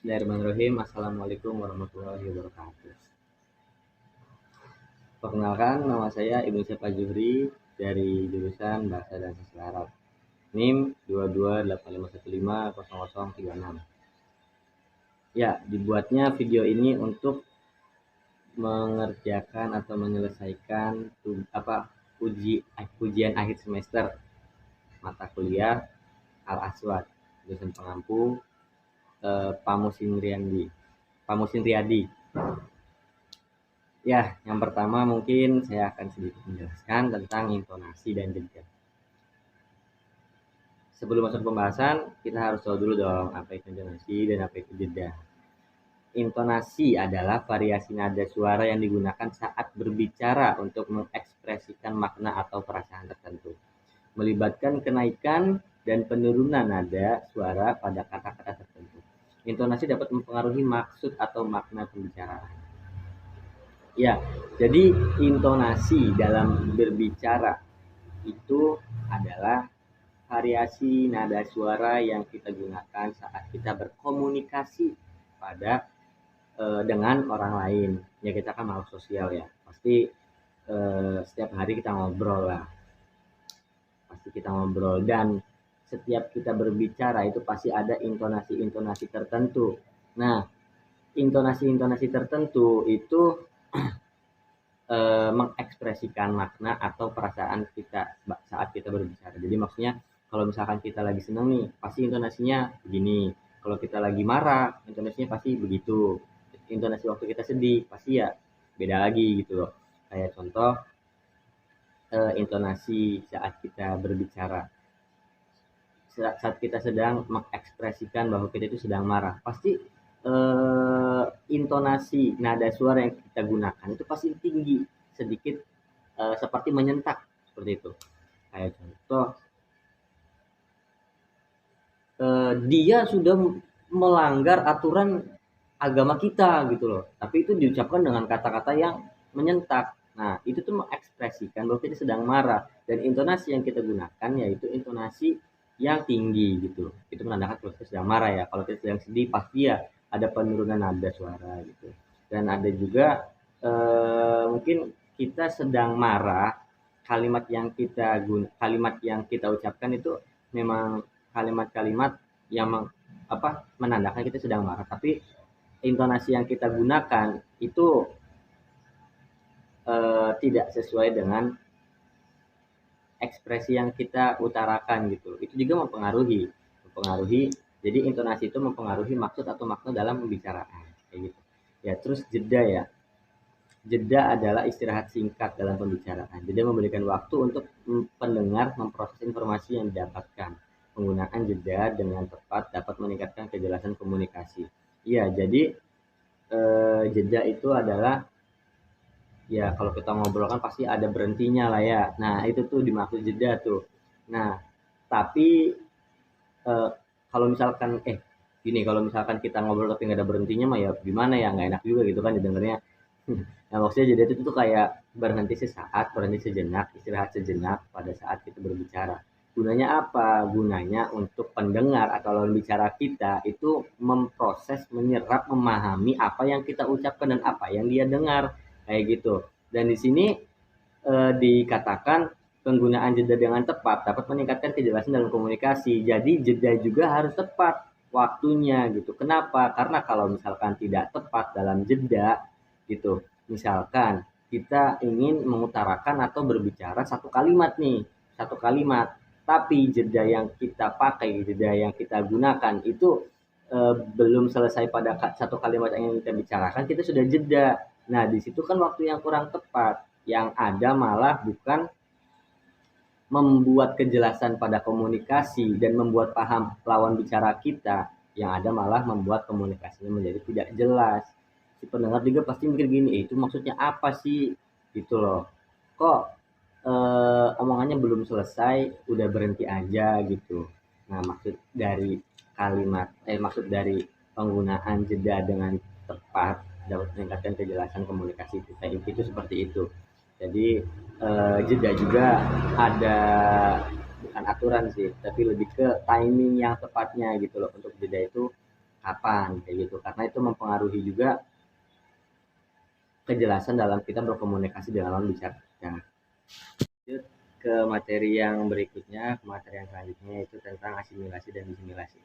Bismillahirrahmanirrahim. Assalamualaikum warahmatullahi wabarakatuh. Perkenalkan, nama saya Ibnu Syaf Zuhri dari jurusan Bahasa dan Sastra Arab. NIM 2285150036. Ya, dibuatnya video ini untuk mengerjakan atau menyelesaikan ujian akhir semester mata kuliah Al-Aswad, jurusan pengampu Pamusin Riyadi. Ya, yang pertama mungkin saya akan sedikit menjelaskan tentang intonasi dan jeda. Sebelum masuk pembahasan, kita harus tahu dulu dong apa itu intonasi dan apa itu jeda. Intonasi adalah variasi nada suara yang digunakan saat berbicara untuk mengekspresikan makna atau perasaan tertentu, melibatkan kenaikan dan penurunan nada suara pada kata-kata tertentu. Intonasi dapat mempengaruhi maksud atau makna pembicaraan. Ya, jadi intonasi dalam berbicara itu adalah variasi nada suara yang kita gunakan saat kita berkomunikasi pada dengan orang lain. Ya, kita kan makhluk sosial ya. Pasti setiap hari kita ngobrol lah. Pasti kita ngobrol dan setiap kita berbicara itu pasti ada intonasi-intonasi tertentu. Nah, intonasi-intonasi tertentu itu mengekspresikan makna atau perasaan kita saat kita berbicara. Jadi maksudnya kalau misalkan kita lagi senang nih, pasti intonasinya begini. Kalau kita lagi marah, intonasinya pasti begitu. Intonasi waktu kita sedih, pasti ya beda lagi gitu loh. Kayak contoh intonasi saat kita berbicara. Saat kita sedang mengekspresikan bahwa kita itu sedang marah, pasti intonasi nada suara yang kita gunakan itu pasti tinggi sedikit, seperti menyentak seperti itu. Kayak contoh, dia sudah melanggar aturan agama kita gitu loh, tapi itu diucapkan dengan kata-kata yang menyentak. Nah, itu tuh mengekspresikan bahwa kita sedang marah dan intonasi yang kita gunakan yaitu intonasi yang tinggi gitu. Itu menandakan kalau kita sedang marah ya. Kalau kita sedang sedih pasti ya ada penurunan nada suara gitu. Dan ada juga mungkin kita sedang marah, kalimat yang kita ucapkan itu memang kalimat-kalimat yang menandakan kita sedang marah, tapi intonasi yang kita gunakan itu tidak sesuai dengan ekspresi yang kita utarakan gitu. Itu juga mempengaruhi. Jadi intonasi itu mempengaruhi maksud atau makna dalam pembicaraan kayak gitu. Ya, terus jeda ya. Jeda adalah istirahat singkat dalam pembicaraan. Jeda memberikan waktu untuk pendengar memproses informasi yang didapatkan. Penggunaan jeda dengan tepat dapat meningkatkan kejelasan komunikasi. Iya, jadi jeda itu adalah ya kalau kita ngobrol kan pasti ada berhentinya lah ya. Nah, itu tuh dimaksud jeda tuh. Nah, tapi kalau misalkan gini, kalau misalkan kita ngobrol tapi nggak ada berhentinya mah ya gimana ya, nggak enak juga gitu kan didengarnya. Nah, maksudnya jeda itu tuh kayak berhenti sesaat, berhenti sejenak, istirahat sejenak pada saat kita berbicara. Gunanya apa? Gunanya untuk pendengar atau lawan bicara kita itu memproses, menyerap, memahami apa yang kita ucapkan dan apa yang dia dengar kayak gitu. Dan di sini dikatakan penggunaan jeda dengan tepat dapat meningkatkan kejelasan dalam komunikasi. Jadi jeda juga harus tepat waktunya gitu. Kenapa? Karena kalau misalkan tidak tepat dalam jeda gitu. Misalkan kita ingin mengutarakan atau berbicara satu kalimat nih, satu kalimat. Tapi jeda yang kita pakai, jeda yang kita gunakan itu belum selesai pada satu kalimat yang kita bicarakan, kita sudah jeda. Nah, di situ kan waktu yang kurang tepat. Yang ada malah bukan membuat kejelasan pada komunikasi dan membuat paham lawan bicara kita, yang ada malah membuat komunikasinya menjadi tidak jelas. Si pendengar juga pasti mikir gini, itu maksudnya apa sih? Gitu loh. Kok omongannya belum selesai, udah berhenti aja gitu. Nah, maksud dari penggunaan jeda dengan tepat dapat meningkatkan kejelasan komunikasi kita itu seperti itu. Jadi jeda juga ada bukan aturan sih, tapi lebih ke timing yang tepatnya gitu loh untuk jeda itu kapan, kayak gitu. Karena itu mempengaruhi juga kejelasan dalam kita berkomunikasi dengan lawan bicara kita. Lanjut ke materi yang berikutnya, ke materi yang selanjutnya itu tentang asimilasi dan disimilasi.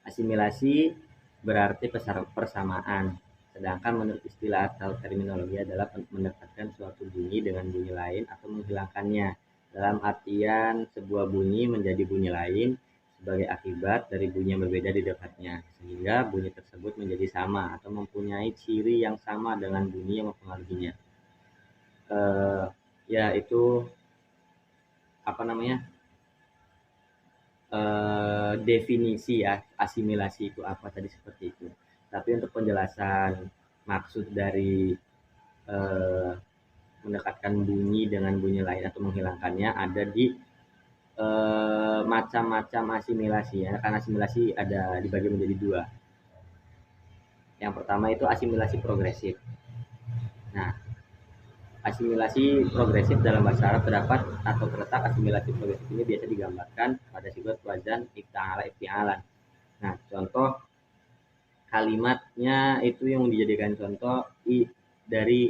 Asimilasi berarti persamaan, sedangkan menurut istilah atau terminologi adalah mendekatkan suatu bunyi dengan bunyi lain atau menghilangkannya. Dalam artian sebuah bunyi menjadi bunyi lain sebagai akibat dari bunyi yang berbeda di dekatnya, sehingga bunyi tersebut menjadi sama atau mempunyai ciri yang sama dengan bunyi yang mempengaruhinya. Yaitu apa namanya? Definisi ya asimilasi itu apa tadi seperti itu. Tapi untuk penjelasan maksud dari eh, mendekatkan bunyi dengan bunyi lain atau menghilangkannya ada di macam-macam asimilasi ya. Karena asimilasi ada dibagi menjadi dua. Yang pertama itu asimilasi progresif. Nah, asimilasi progresif dalam bahasa Arab terdapat atau terletak asimilasi progresif ini biasa digambarkan pada sifat wazan ifta'ala ifti'alan. Nah, contoh kalimatnya itu yang dijadikan contoh dari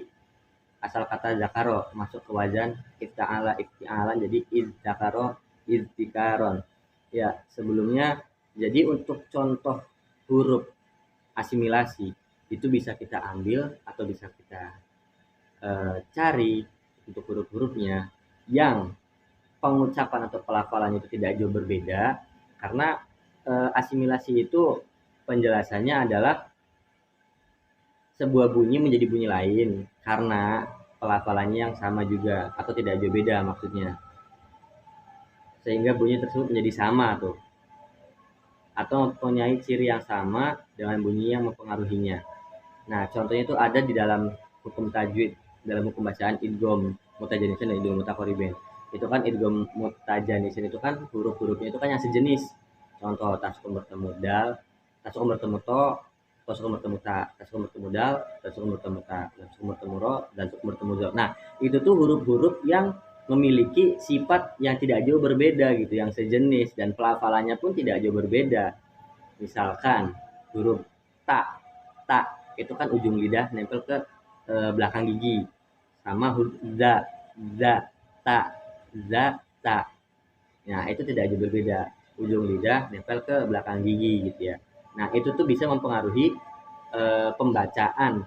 asal kata zakaro masuk ke wazan ifta'ala ifti'alan jadi izzakaro izdikaron. Ya, sebelumnya jadi untuk contoh huruf asimilasi itu bisa kita ambil atau bisa kita cari untuk huruf-hurufnya yang pengucapan atau pelafalannya itu tidak jauh berbeda karena asimilasi itu penjelasannya adalah sebuah bunyi menjadi bunyi lain karena pelafalannya yang sama juga atau tidak jauh beda maksudnya sehingga bunyi tersebut menjadi sama tuh atau mempunyai ciri yang sama dengan bunyi yang mempengaruhinya. Nah, contohnya itu ada di dalam hukum tajwid, dalam hukum bacaan idgham mutajanisin dan idgham mutaqaribain. Itu kan idgham mutajanisin itu kan huruf-hurufnya itu kan yang sejenis. Contoh taskum bertemu dal, taskum bertemu to, taskum bertemu ta, taskum bertemu dal, taskum bertemu ta, taskum bertemu ro, dan taskum bertemu zo. Nah, itu tuh huruf-huruf yang memiliki sifat yang tidak jauh berbeda gitu, yang sejenis dan pelafalannya pun tidak jauh berbeda. Misalkan huruf ta, ta itu kan ujung lidah nempel ke belakang gigi sama huruf za, za, ta, za, ta. Nah, itu tidak jauh berbeda. Ujung lidah nempel ke belakang gigi gitu ya. Nah, itu tuh bisa mempengaruhi pembacaan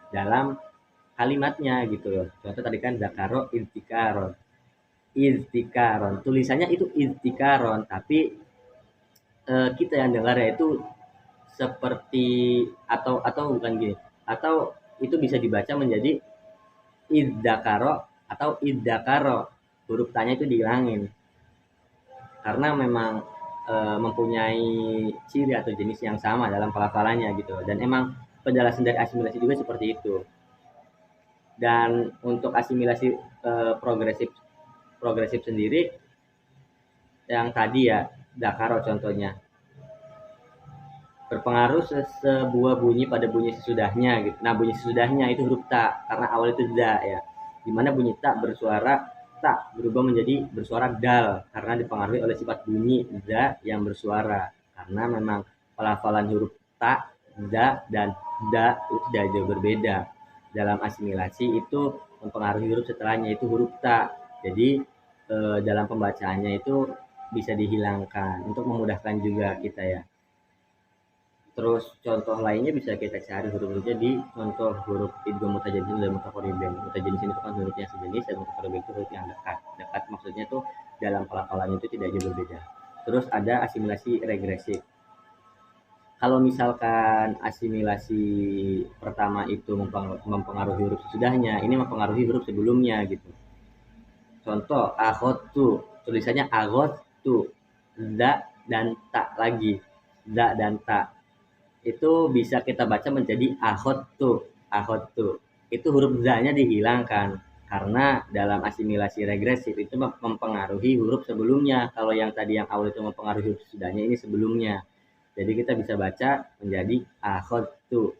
dalam kalimatnya gitu loh. Contoh tadi kan zakaro iztikaron. Iztikaron. Tulisannya itu iztikaron, tapi kita yang dengar ya itu seperti atau bukan gini. Atau itu bisa dibaca menjadi idzakaro atau idzakaro. Huruf tanya itu dihilangin. Karena memang mempunyai ciri atau jenis yang sama dalam pelafalannya gitu. Dan emang penjelasan dari asimilasi juga seperti itu. Dan untuk asimilasi progresif progresif sendiri yang tadi ya dakaro contohnya berpengaruh sebuah bunyi pada bunyi sesudahnya gitu. Nah, bunyi sesudahnya itu huruf ta karena awal itu da ya. Dimana bunyi ta bersuara ta berubah menjadi bersuara dal karena dipengaruhi oleh sifat bunyi da yang bersuara. Karena memang pelafalan huruf ta, da dan da itu tidak jauh berbeda. Dalam asimilasi itu mempengaruhi huruf setelahnya itu huruf ta. Jadi dalam pembacaannya itu bisa dihilangkan untuk memudahkan juga kita ya. Terus contoh lainnya bisa kita cari huruf-hurufnya di contoh huruf idgham mutajanisin dan mutaqaribain. Mutajanisin itu kan huruf yang sejenis dan mutaqaribain itu huruf yang dekat. Dekat maksudnya tuh dalam pelafalannya itu tidak jauh berbeda. Terus ada asimilasi regresif. Kalau misalkan asimilasi pertama itu mempengaruhi huruf sesudahnya, ini mempengaruhi huruf sebelumnya gitu. Contoh akhotu, tulisannya aghotu, da dan ta lagi, da dan ta itu bisa kita baca menjadi akhotu, akhotu. Itu huruf za-nya dihilangkan karena dalam asimilasi regresif itu mempengaruhi huruf sebelumnya. Kalau yang tadi yang awal itu mempengaruhi huruf sesudahnya, ini sebelumnya. Jadi kita bisa baca menjadi akhotu.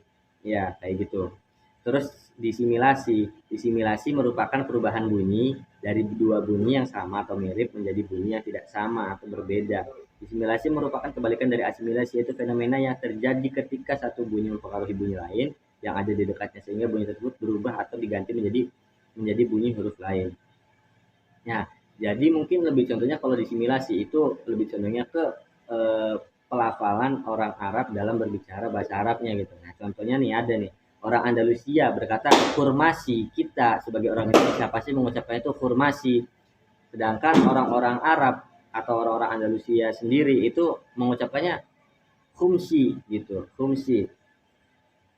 Ya, kayak gitu. Terus disimilasi. Disimilasi merupakan perubahan bunyi dari dua bunyi yang sama atau mirip menjadi bunyi yang tidak sama atau berbeda. Disimilasi merupakan kebalikan dari asimilasi, yaitu fenomena yang terjadi ketika satu bunyi mempengaruhi bunyi lain yang ada di dekatnya sehingga bunyi tersebut berubah atau diganti menjadi bunyi huruf lain. Nah, jadi mungkin lebih contohnya kalau disimilasi itu lebih contohnya ke eh, pelafalan orang Arab dalam berbicara bahasa Arabnya gitu. Nah, contohnya nih ada nih orang Andalusia berkata formasi, kita sebagai orang Indonesia pasti mengucapkan itu formasi. Sedangkan orang-orang Arab atau orang-orang Andalusia sendiri itu mengucapkannya khumsi gitu, khumsi.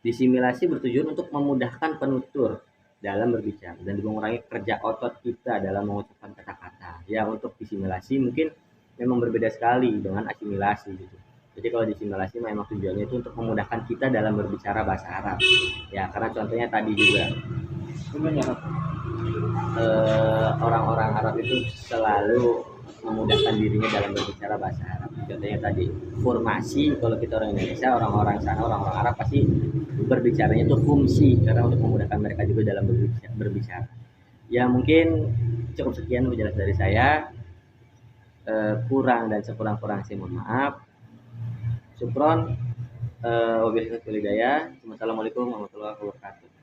Disimilasi bertujuan untuk memudahkan penutur dalam berbicara dan mengurangi kerja otot kita dalam mengucapkan kata-kata. Ya untuk disimilasi mungkin memang berbeda sekali dengan asimilasi gitu. Jadi kalau disimilasi memang tujuannya itu untuk memudahkan kita dalam berbicara bahasa Arab. Ya karena contohnya tadi juga orang-orang Arab itu selalu memudahkan dirinya dalam berbicara bahasa Arab. Contohnya tadi formasi, kalau kita orang Indonesia, orang-orang sana, orang-orang Arab pasti berbicaranya itu fungsi karena untuk memudahkan mereka juga dalam berbicara. Ya mungkin cukup sekian penjelasan dari saya. Kurang dan sekurang-kurang saya mohon maaf. Syukron. Wabillahi taufiq wal hidayah. Wassalamualaikum warahmatullahi wabarakatuh.